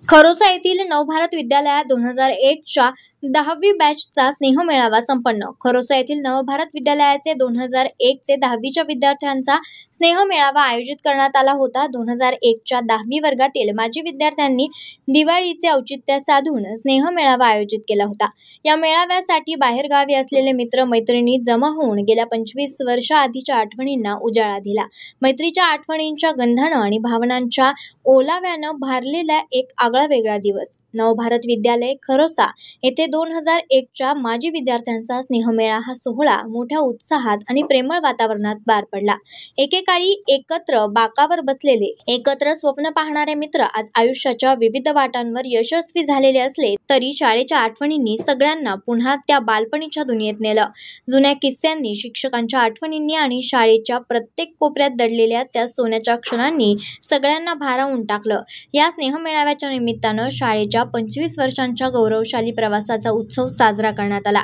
खरोसा येथील नवभारत विद्यालयात 2001च्या 10वी बॅचचा स्नेहमेळावा संपन्न। खरोसा येथील नवभारत विद्यालयाचे 2001 चे 10वीच्या विद्यार्थ्यांचा स्नेहमेळावा आयोजित करण्यात आला होता। 2001च्या 10वी वर्गातील माजी विद्यार्थ्यांनी दिवाळीचे औचित्य साधून स्नेहमेळावा आयोजित केला होता। या मेळाव्यासाठी बाहेरगावी असलेले मित्र मैत्रिणी जमा होऊन गेल्या 25 वर्षाआधीच्या आठवणींना उजाळा दिला। मैत्रीच्या आठवणींच्या गंधानं आणि भावनांच्या ओलाव्यानं भारलेला एक आगळा वेगळा दिवस। नवभारत विद्यालय खरोसा येथे 2001च्या माजी विद्यार्थ्यांचा स्नेहमेळा हा सोहळा मोठ्या उत्साहात आणि प्रेमळ वातावरणात पार पडला। एकेकाळी एकत्र बाकावर बसलेले, एकत्र स्वप्न पाहणारे मित्र आज आयुष्याच्या विविध वाटांवर यशस्वी झालेले असले तरी शाळेच्या आठवणींनी सगळ्यांना पुन्हा त्या बालपणीच्या दुनियेत नेलं। जुन्या किस्स्यांनी, शिक्षकांच्या आठवणींनी आणि शाळेच्या प्रत्येक कोपऱ्यात दडलेल्या त्या सोन्याच्या क्षणांनी सगळ्यांना भारावून टाकलं। या स्नेहमेळाव्याच्या निमित्तानं शाळेच्या 25 वर्षांच्या गौरवशाली प्रवासाचा उत्सव साजरा करण्यात आला।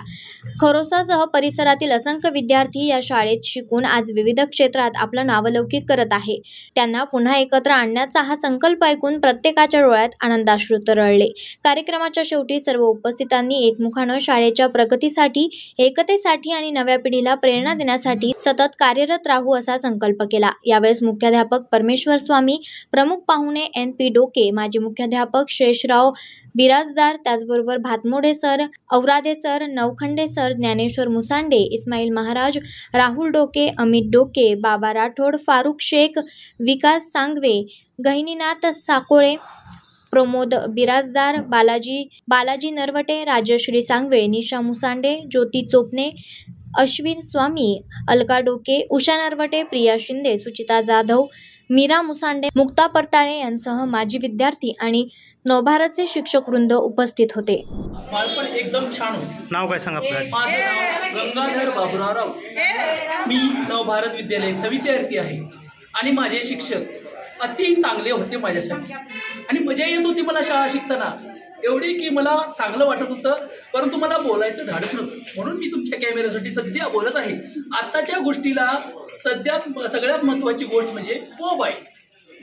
खरोसासह परिसरातील असंख्य विद्यार्थी या शाळेत शिकून आज विविध क्षेत्रात आपलं नावलौकिक करत आहे। त्यांना पुन्हा एकत्र आणण्याचा हा संकल्प ऐकून प्रत्येकाच्या डोळ्यात आनंदाश्रू तरळले। कार्यक्रमाच्या शेवटी सर्व उपस्थितांनी एकमुखानं शाळेच्या प्रगतीसाठी, एकतेसाठी आणि नव्या पिढीला प्रेरणा देण्यासाठी सतत कार्यरत राहू असा संकल्प केला। यावेळेस मुख्याध्यापक परमेश्वर स्वामी, प्रमुख पाहुणे NP डोके, माजी मुख्याध्यापक शेषराव बिराजदार, त्याचबरोबर Bhatmode sir, Aurade sir, Navkhande sir, Dnyaneshwar Musande, Ismail Maharaj, Rahul Doke, Amit डोके, बाबा राठोड, फारुख शेख, विकास सांगवे, गहिनीनाथ साकोळे, प्रमोद बिराजदार, बालाजी नरवटे, राजश्री सांगवे, निशा मुसांडे, ज्योती चोपणे, अश्विन स्वामी, अलका डोके, उषा नरवटे, प्रिया शिंदे, सुचिता जाधव, मीरा मुसांडे, मुक्ता परताळे यांसह माजी विद्यार्थी आणि नवभारतचे शिक्षक वृंद उपस्थित होते। बालपण एकदम छान होते। नाव काय सांगा आपलं? माझं नाव गंगाधर बाबुराव। मी नवभारत विद्यालयाचा विद्यार्थी आहे आणि माझे शिक्षक अति चांगले होते माझ्यासाठी आणि मजा येत होती मला शाळा शिकताना, एवढी की मला चांगलं वाटत होतं, परंतु मला बोलायचं धाडस नव्हतं, म्हणून मी तुमच्या कॅमेऱ्यासाठी सध्या बोलत आहे। आत्ताच्या गोष्टीला सगळ्यात महत्त्वाची गोष्ट म्हणजे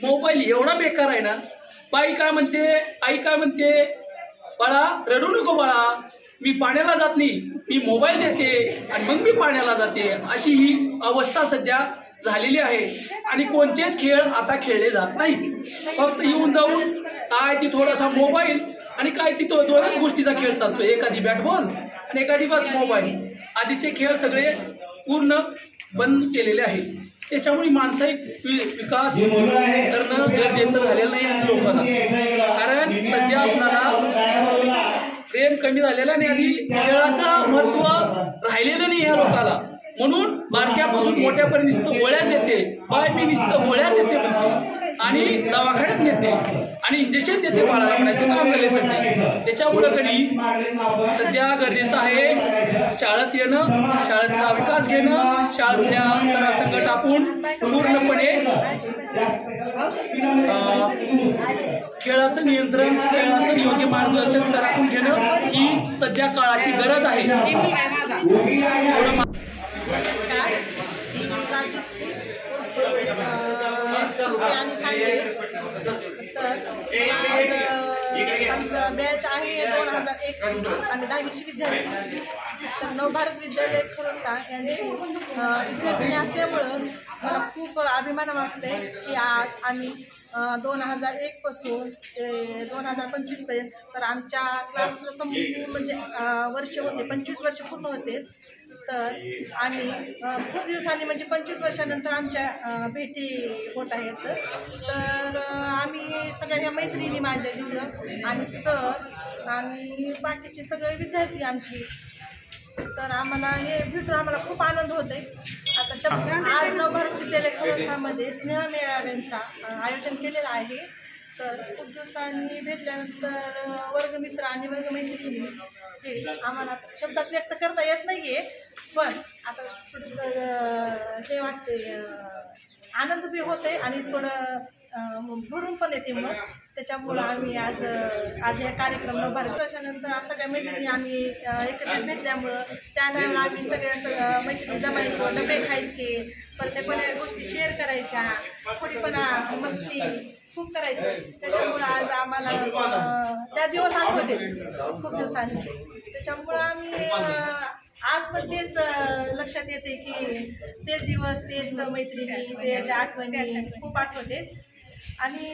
मोबाईल एवढा बेकार आहे ना। बाई काय म्हणते, आई काय म्हणते, बाळा रडू नको बाळा, मी पाण्याला जात नाही, मी मोबाईल देते आणि मग मी पाण्याला जाते, अशी ही अवस्था सध्या झालेली आहे। आणि कोणतेच खेळ आता खेळले जात नाही, फक्त येऊन जाऊन काय ती थोडासा मोबाईल आणि काय ती दोनच गोष्टीचा खेळ चालतो, एखादी बॅट बॉल आणि एखादी बस मोबाईल। आधीचे खेळ सगळे पूर्ण बंद केलेले आहेत। त्याच्यामुळे मानसिक विकास करणं गरजेचं झालेलं नाही आहे लोकांना, कारण सध्या आपल्याला प्रेम कमी झालेला नाही, आधी खेळाचं महत्त्व राहिलेलं नाही या लोकांना, म्हणून बारक्यापासून मोठ्यापर्यंत नुसतं गोळ्या देते, बाय मी नुसतं गोळ्या देते म्हणते आणि दवाखान्यात नेते आणि इंजेक्शन देते बाळाला म्हणायचं काम झाले सध्या। त्याच्यामुळं कधी सध्या गरजेचं आहे शाळेत येणं, शाळेतला विकास घेणं, शाळेतल्या सरासंगत टाकून पूर्णपणे खेळाचं नियंत्रण, खेळाचं योग्य मार्गदर्शन सराखून घेणं ही सध्या काळाची गरज आहे। आमचं बॅच आहे 2001 आणि 10वीची विद्यार्थी। तर नवभारत विद्यालय खरोसा यांची विद्यार्थिनी असल्यामुळं मला खूप अभिमान वाटते की आज आम्ही 2001 पासून ते 2025 पर्यंत तर आमच्या क्लासला म्हणजे वर्ष होते, 25 वर्ष पूर्ण होते। तर आम्ही खूप दिवसांनी म्हणजे 25 वर्षानंतर आमच्या भेटी होत आहेत। तर आम्ही सगळ्या मैत्रिणी माझ्या घेऊन आणि सर आणि बाकीचे सगळे विद्यार्थी आमची, तर आम्हाला हे भेटून आम्हाला खूप आनंद होत आहे। आता आज नवभारत विद्यालय खरोसामध्ये स्नेहमेळाव्यांचा आयोजन केलेलं आहे। तर खूप दिवसांनी भेटल्यानंतर वर्गमित्र आणि वर्गमैत्रिणी हे आम्हाला शब्दात व्यक्त करता येत नाही आहे, पण आता थोडंसं हे वाटते, आनंद बी होते आणि थोडं भरून पण येते मग। त्याच्यामुळं आम्ही आज हे कार्यक्रम नवभारत वर्षानंतर सगळ्या मैत्रिणी आम्ही एकत्रित भेटल्यामुळं त्याला आम्ही सगळ्या मैत्रिणी जमायचो, डबे खायचे, परत त्या कोणा गोष्टी शेअर करायच्या, थोडीपणा मस्ती खूप करायचं। त्याच्यामुळं आज आम्हाला दिवस आठवते खूप दिवसांनी. त्याच्यामुळं आम्ही आज पण तेच लक्षात येते की तेच दिवस, तेच मैत्रिणी, तेच आठवणी खूप आठवते. आणि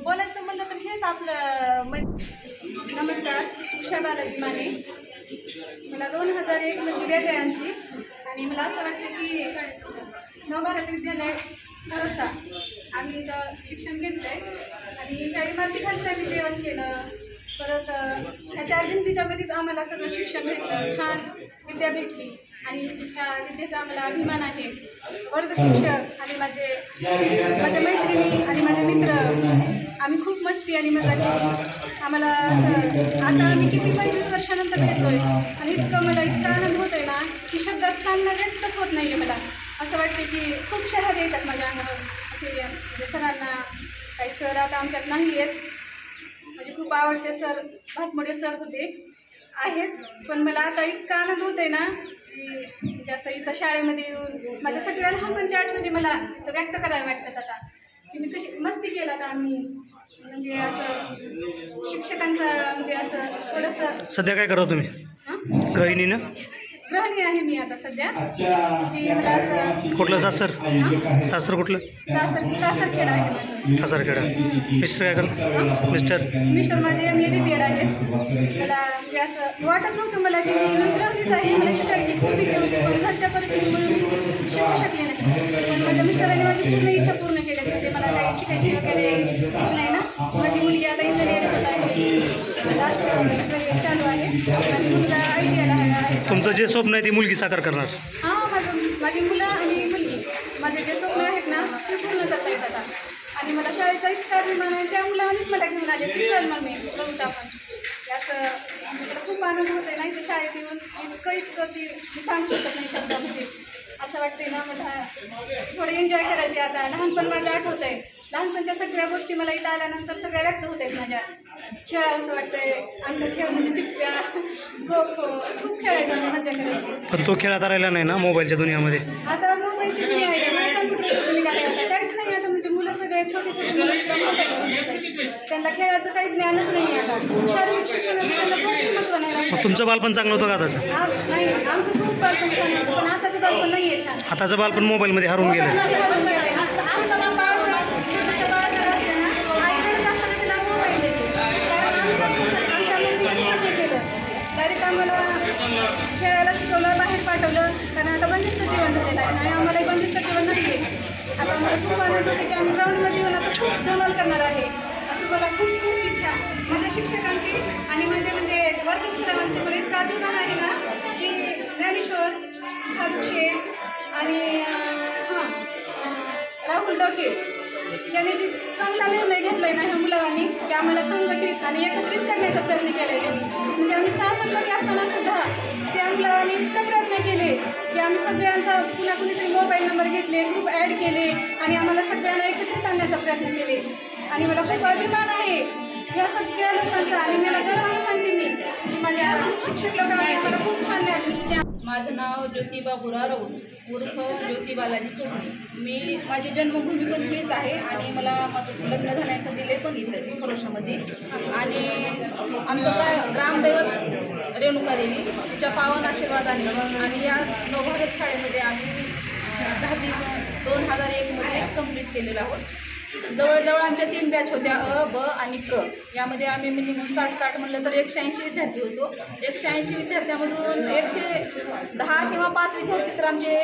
बोलायचं म्हणलं तर हेच आपलं नमस्कार, उषा बालाजी माने. मला 2001 मध्ये बॅच आहे आमची. आणि मला असं वाटतं की नवभारत विद्यालय भरोसा आम्ही इथं शिक्षण घेतलं आहे. आणि ह्या इमारतीखालीच आम्ही जेवण केलं. परत ह्या 4 भिंतीच्या मध्येच आम्हाला सगळं शिक्षण भेटलं. छान विद्या भेटली आणि त्या विद्येचा आम्हाला अभिमान आहे. वर्ग शिक्षक आणि माझ्या मैत्रिणी आणि माझे मित्र आम्ही खूप मस्ती आणि मजा केली. आम्हाला असं आता आम्ही किती 25 वर्षानंतर भेटतोय आणि मला इतका आनंद होत आहे ना की शब्दात सांगणं व्यक्तच होत नाही आहे. मला असं वाटते की खूप शहर येतात माझ्या अंगावर असे. म्हणजे सरांना काही सर आता आमच्यात नाही आहेत. म्हणजे खूप आवडते सर भातमोडे सर होते आहेत. पण मला आता इतका आनंद होत आहे ना की म्हणजे असं इथं शाळेमध्ये येऊन माझ्या सगळ्या लहानपणच्या आठवणी मला व्यक्त करायला वाटतात आता की मी कशी मस्ती केला तर आम्ही. म्हणजे असं शिक्षकांचं म्हणजे असं थोडंसं. सध्या काय करता तुम्ही? गृहिणी ना? गृहिणी आहे मी आता सध्या. जी मला असं. कुठलं सासर? सासर कुठलं? कासरखेडा आहे माझं. कासरखेडा. मिस्टर काय करतात? मिस्टर माझे MA आहेत. मला म्हणजे असं वाटत नव्हतं मला की मी गृहिणीच आहे. मला शिकायची खूप इच्छा होती पण घरच्या परिस्थितीमुळे मी शिकू शकले नाही. पण माझ्या मिस्टरांनी माझी पूर्ण इच्छा पूर्ण केल्या. म्हणजे मला काही शिकायची वगैरे नाही ना. माझी मुलगी आता इंजिनिअरिंग होत आहे. लास्ट चालू आहे आणि मुलगा ITIला आहे. तुमचं जे स्वप्न आहे ती मुलगी साकार करणार? हां, माझी मुलं आणि मुलगी माझे जे स्वप्न आहेत ना ते पूर्ण करता येतात. आणि मला शाळेचा इतका अभिमान आहे. त्या मुलांनीच मला घेऊन आले की चल मम्मी बघूत आपण. असं म्हणजे मला खूप आनंद होत आहे ना इथं शाळेत येऊन. इतकं की मी सांगू शकत नाही शब्दामध्ये. असं वाटते ना मला थोडं एन्जॉय करायचे. आता लहानपण माझं आठवत आहे. लहानपणच्या सगळ्या गोष्टी मला इथं आल्यानंतर सगळ्या व्यक्त होत आहेत माझ्या. खेळावं असं वाटतंय. आमचा खेळ म्हणजे चिप्प्या, खो खो खूप खेळायचो आणि मजा करायची. पण तो खेळ आता राहिला नाही ना मोबाईलच्या दुनियामध्ये? आता मोबाईलची दुनिया आहे. कम्प्युटरची दुनिया आहे. काहीच नाही आता. म्हणजे मुलं सगळे छोटे मुलं सुद्धा मोबाईल. त्यांना खेळाचं काही ज्ञानच नाही आहे आता. शारीरिक शिक्षणाचं त्यांना खूप महत्त्व नाही. मग तुमचं बालपण चांगलं होतं का तसं? नाही, आमचं खूप बालपण छान होतं पण आताचं बालपण नाही आहे छान. आताचं बालपण मोबाईलमध्ये हरवून गेलं. आमचं बाळ छोटंसं बाळ जर असलं ना आई रडत असताना तिला मोबाईल देते. कारण आमच्या मुलीने केलं. डायरेक्ट आम्हाला खेळायला शिकवलं, बाहेर पाठवलं. कारण आता बंदिस्त जीवन झालेलं आहे. नाही आम्हाला बंदिस्त जीवन नाही आहे. आता मला खूप आनंद होते की आम्ही ग्राउंडमध्ये येऊन आता खूप धमाल करणार आहे. असं मला खूप इच्छा माझ्या शिक्षकांची आणि माझ्या म्हणजे वर्गमित्रांची. मला इतका अभिमान आहे ना की ज्ञानेश्वर, फारुख शेख आणि राहुल डोके यांनी जी चांगला निर्णय घेतला आहे ना ह्या मुलांनी की आम्हाला संघटित आणि एकत्रित करण्याचा प्रयत्न केला आहे त्यांनी. म्हणजे आम्ही सासरमध्ये असताना सुद्धा त्या मुलांनी इतका प्रयत्न केले की आम्ही सगळ्यांचा कुणीतरी मोबाईल नंबर घेतले, ग्रुप ॲड केले आणि आम्हाला सगळ्यांना एकत्रित आणण्याचा प्रयत्न केले. आणि मला खूप अभिमान आहे ह्या सगळ्या लोकांचा. आणि मला गर्वानं सांगते मी की माझ्या शिक्षक लोकांनी मला खूप छान ज्ञान. माझं नाव ज्योती बाबुराव राऊत उर्फ ज्योती बालाजी सोनी. मी माझी जन्मभूमी पण हीच आहे आणि मला लग्न झाल्यानंतर दिले पण इथंच भरोशामध्ये. आणि आमचं ग्रामदैवत रेणुका देवी तिच्या पावन आशीर्वादाने आणि या नवभारत शाळेमध्ये आम्ही 10वी 2001मध्ये कंप्लीट केलेलं आहोत. जवळजवळ आमच्या 3 बॅच होत्या अ, ब आणि क. यामध्ये आम्ही मिनिमम 60 म्हणलं तर 180 विद्यार्थी होतो. 180 विद्यार्थ्यामधून 110 किंवा 5 विद्यार्थी तर आमचे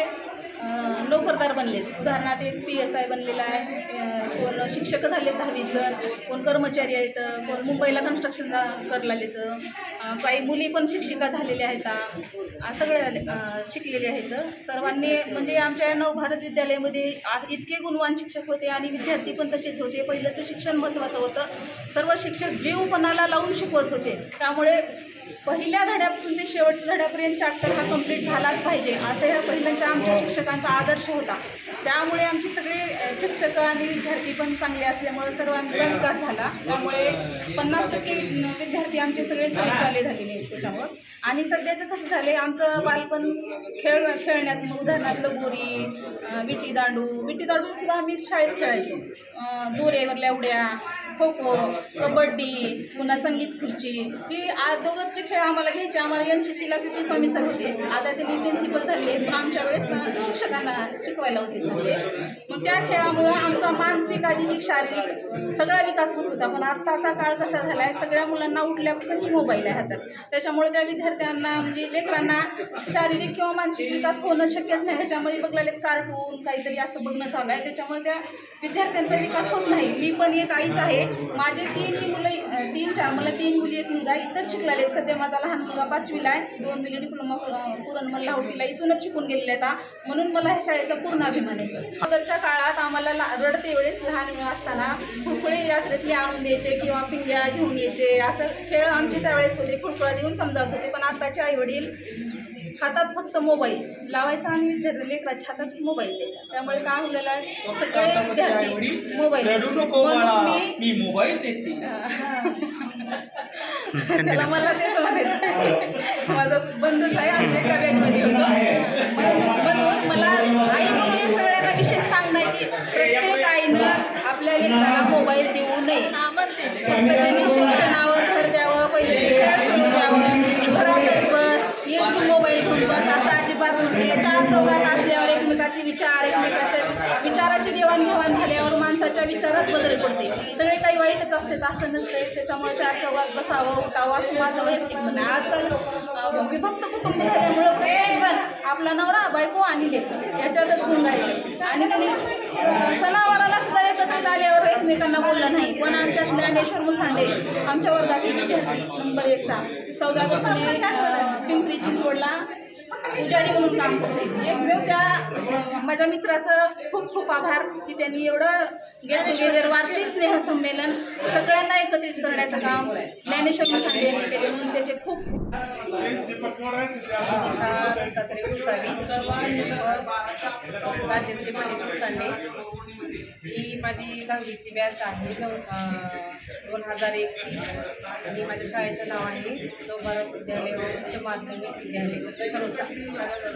नोकरदार बनलेत. उदाहरणार्थ एक PSI बनलेला आहे, कोण शिक्षक झाले 10-20 जण, कोण कर्मचारी आहेत, कोण मुंबईला कन्स्ट्रक्शन करायला येतं, काही मुली पण शिक्षिका झालेल्या आहेत. सगळे शिकलेले आहेत. सर्वांनी म्हणजे आमच्या नवभारत विद्यालयामध्ये इतके गुणवान शिक्षक होते आणि विद्यार्थी पण तसेच होते. पहिल्याचं शिक्षण महत्त्वाचं होतं. सर्व शिक्षक जीवपणाला लावून शिकवत होते. त्यामुळे पहिल्या धड्यापासून ते शेवटच्या धड्यापर्यंत चॅप्टर हा कंप्लीट झालाच पाहिजे असं ह्या पहिल्यांच्या आमच्या शिक्षकांचा आदर्श होता. त्यामुळे आमचे सगळे शिक्षक आणि विद्यार्थी पण चांगले असल्यामुळे सर्वांचा विकास झाला. त्यामुळे 50% विद्यार्थी आमचे सगळे सायन्सवाले झालेले आहेत त्याच्यामुळं. आणि सध्याचं कसं झालं आहे, आमचं बालपण खेळण्यात उदाहरणार्थ लगोरी, विटी दांडू सुद्धा आम्ही शाळेत खेळायचो. दोऱ्यावरल्या उड्या, खो खो, कबड्डी, पुन्हा संगीत खुर्ची, ही अगोदरचे खेळ आम्हाला घ्यायचे. आम्हाला NCCला PP स्वामी सर होते, आता त्यांनी प्रिन्सिपल झाले, पण आमच्या वेळेस शिक्षकांना शिकवायला होते सगळे. मग त्या खेळामुळं आमचा मानसिक अधिक शारीरिक सगळा विकास होत होता. पण आत्ताचा काळ कसा झाला आहे, सगळ्या मुलांना उठल्यापासून ही मोबाईल आहे हातात. त्याच्यामुळे त्या विद्यार्थ्यांना म्हणजे लेकरांना शारीरिक किंवा मानसिक विकास होणं शक्यच नाही. ह्याच्यामध्ये बघलेले कार्टून काहीतरी असं बघणं चालू आहे, त्याच्यामुळे त्या विद्यार्थ्यांचा विकास होत नाही. मी पण एक आईच आहे. माझे 3 मुलं, मला 3 मुली, 1 मुलगा इथंच शिकलेले आहेत. सध्या माझा लहान मुलगा 5वीला आहे, 2 मुली डिप्लोमा पुरण मल्लावटीला इथूनच शिकून गेलेले आहेत. म्हणून मला ह्या शाळेचा पूर्ण अभिमान आहे. सर अगोदरच्या काळात आम्हाला रडते वेळेस लहान असताना खुळखुळे यात्रेतले आणून द्यायचे किंवा पिंग्या घेऊन यायचे, असं खेळ आमचे त्यावेळेस होते. खुळखुळा देऊन समजावत होते. पण आताचे आईवडील हातात फक्त मोबाईल लावायचा आणि लेकराच्या हातात मोबाईल द्यायचा. त्यामुळे काय झालेलं आहे, सगळे विद्यार्थी मोबाईल. मी मोबाईल देते. त्याला मला तेच म्हणायचं. माझा बंधूच आहे, आमच्या एका बॅचमध्ये होतो. म्हणून मला आई म्हणून या सगळ्यांना विशेष सांगणं की प्रत्येक आईनं आपल्या लेकराला मोबाईल देऊ नये. फक्त त्यांनी शिक्षणावर भर द्यावं, पहिले खेळ खेळू द्यावं. घरातच बस, येस तू मोबाईल घेऊन बस असं अजिबात नसते. 4 चौघात असल्यावर एकमेकाचे एकमेकाच्या विचाराची देवाणघेवाण झाल्यावर माणसाच्या विचारात बदल पडते. सगळे काही वाईटच असते असं नसते. त्याच्यामुळे 4 चौघात बसावं उठावं असं माझं वैयक्तिक म्हणणं आहे. आजकाल विभक्त कुटुंब झाल्यामुळं प्रत्येकजण आपला नवरा बायको आणि लेकरं याच्यातच गुंगायचे आणि त्यांनी सणावाराला सुद्धा एकत्रित आल्यावर एकमेकांना बोललं नाही. पण आमच्यात ज्ञानेश्वर मुसांडे आमच्या वर्गातील विद्यार्थी नंबर 1चा सौदागर पिंपरी चिंचवडला पुजारी म्हणून काम करते. एकमेव त्या माझ्या मित्राचं खूप खूप आभार की त्यांनी एवढं गेट टुगेदर वार्षिक स्नेहसंमेलन सगळ्यांना एकत्रित करण्याचं काम ज्ञानेश्वर मुसांडे यांनी केले. म्हणून त्याचे खूप दत्तात्रय गोसावी राज्यश्री पंडित मुसांडे ही माझी 10वीची बॅच आहे 2001ची आणि माझ्या शाळेचं नाव आहे नवभारत विद्यालय उच्च माध्यमिक विद्यालय खरोसा.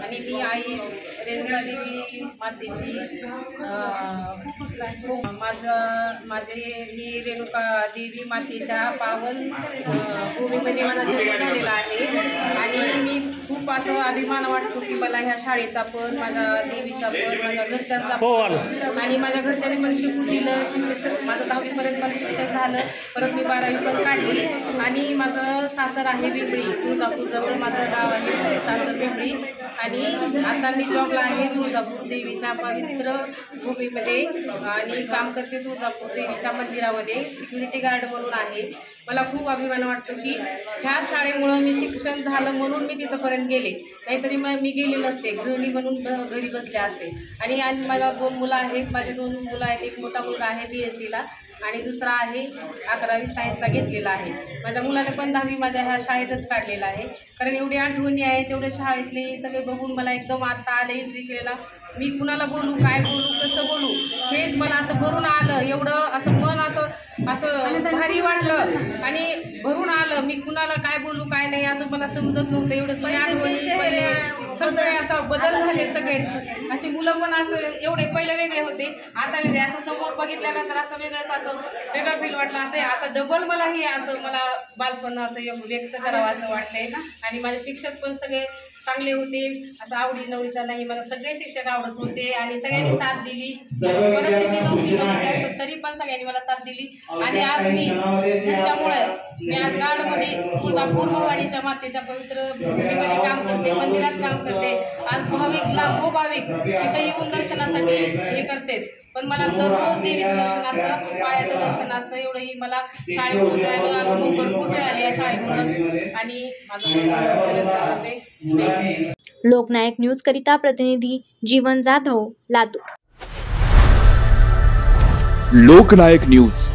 आणि मी आई रेणुकादेवी मातेची मी रेणुकादेवी मातेच्या पावन भूमीमध्ये माझा जन्म झालेला आहे. आणि मी खूप असं अभिमान वाटतो की मला ह्या शाळेचा पण, माझ्या देवीचा पण, माझ्या घरच्यांचा पण आणि माझ्या घरच्यांनी पण शिकू दिलं. माझं 10वीपर्यंत मला शिक्षण झालं. परत मी 12वी पण काढली. आणि माझं सासर आहे पिंपरी, तुळजापूरजवळ माझं गाव आहे सासर पिंपरी. आणि आता मी जॉबला आहे तुळजापूर देवीच्या पवित्र भूमीमध्ये आणि काम करते तुळजापूर देवीच्या मंदिरामध्ये सिक्युरिटी गार्ड म्हणून आहे. मला खूप अभिमान वाटतो की ह्या शाळेमुळं मी शिक्षण झालं म्हणून मी तिथंपर्यंत गेले, नाहीतरी मी गेले नसते. गृहिणी म्हणून घरी बसले असते. आणि माझ्या 2 मुलं आहेत. माझे 2 मुलं आहेत. एक मोठा मुलगा आहे BSCला आणि दुसरा आहे 11वी सायन्सला घेतलेला आहे. माझ्या मुलाने पण 10वी माझ्या ह्या शाळेतच काढलेला आहे. कारण एवढी आठवणी आहेत, तेवढे शाळेतले सगळे बघून मला एकदम आत्ता आलं एंट्री केला. मी कुणाला बोलू, काय बोलू, कसं बोलू हेच मला असं भरून आलं. एवढं असं मन असं भारी वाटलं आणि भरून आलं. मी कुणाला काय बोलू काय नाही असं मला समजत नव्हतं. एवढं पण आठवणी सगळे असं बदल झाले. सगळे अशी मुलं पण असं एवढे पहिले वेगळे होते, आता वेगळे. असं समोर बघितल्यानंतर असं वेगळंच असं वेगळं फील वाटलं. असं आता डबल मला हे असं मला बालपण असं व्यक्त करावं असं वाटलंय. आणि माझे शिक्षक पण सगळे चांगले होते. असं आवडीनवडीचा नाही, मला सगळे शिक्षक आवडत होते आणि सगळ्यांनी साथ दिली. परिस्थिती नव्हती जास्त तरी पण सगळ्यांनी मला साथ दिली. आणि आज मी त्यांच्यामुळे मी आज गार्डमध्ये तुळजापूर भवानीच्या मातेच्या पवित्र भूमीमध्ये काम करते, मंदिरात काम करते. आज लाखो भाविक इथं येऊन दर्शनासाठी हे करते. पण मला दररोज देवीचं दर्शन असतं, पायाचं दर्शन असतं. एवढंही मला शाळेमधून मिळालं, अनुभव भरपूर मिळाले या शाळेमधून. आणि माझं प्रयत्न करते. लोकनायक न्यूज करिता प्रतिनिधी जीवन जाधव, लातूर. लोकनायक न्यूज